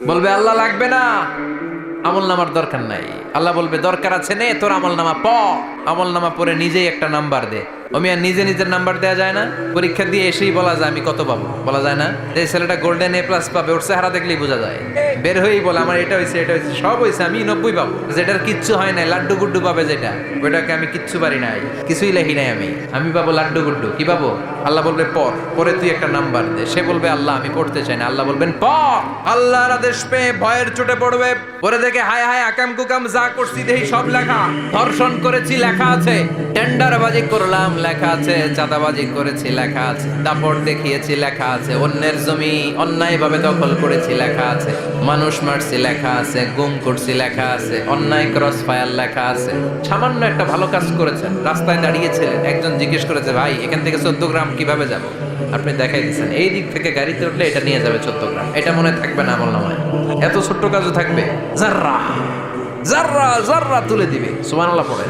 বলবে আল্লাহ লাগবে না, আমল নামার দরকার নাই। আল্লাহ বলবে দরকার আছে নে, তোর আমল নামা আমল নামা পরে নিজেই একটা নাম্বার দে। আমি আর নিজে নিজের নাম্বার দেওয়া যায় না? পরীক্ষা দিয়ে এসেই বলা যায় আমি কত পাবো, বলা যায় না? যে ছেলেটা গোল্ডেন এ প্লাস পাবে ওর চেহারা দেখলেই বোঝা যায়। বের হয়েই বলে আমার এটা হয়েছে এটা হয়েছে সব হয়েছে, আমি 90 পাবো। যেটার কিচ্ছু হয় নাই, লাড্ডু গুড্ডু পাবে যেটা, ওইটাকে আমি কিচ্ছু পারি নাই, কিছুই লেখি নাই আমি পাবো লাড্ডু গুড্ডু। কি পাবো? আল্লাহ বলবে পরে তুই একটা নাম্বার দে। সে বলবে আল্লাহ আমি পড়তে চাই না। আল্লাহ বলবেন আল্লাহর আদেশ পেয়ে ভয়ের চোটে পড়বে, পরে দেখে হায় হায় আকাম কুকাম যা করছি দেহি সব লেখা, ধর্ষণ করেছি লেখা আছে, টেন্ডারবাজি করলাম লেখা আছে, চাঁদাবাজি করেছি লেখা আছে, দাপট দেখিয়েছি লেখা আছে, অন্যের জমি অন্যায়ভাবে দখল করেছি লেখা আছে, মানুষ মারছি লেখা আছে, গুম করছি লেখা আছে, অন্যায় ক্রস ফায়ার লেখা আছে। সামান্য একটা ভালো কাজ করেছেন, রাস্তায় দাঁড়িয়েছিলেন, একজন জিজ্ঞেস করেছে ভাই এখান থেকে 14 গ্রাম কিভাবে যাব, আপনি দেখাই দিচ্ছেন এই দিক থেকে গাড়িতে উঠলে এটা নিয়ে যাবে 14 গ্রাম, এটা মনে থাকবে না আমল নামায়? এত ছোট্ট কাজও থাকবে, জাররা জাররা জাররা তুলে দিবে। সুবহানাল্লাহ পড়ে।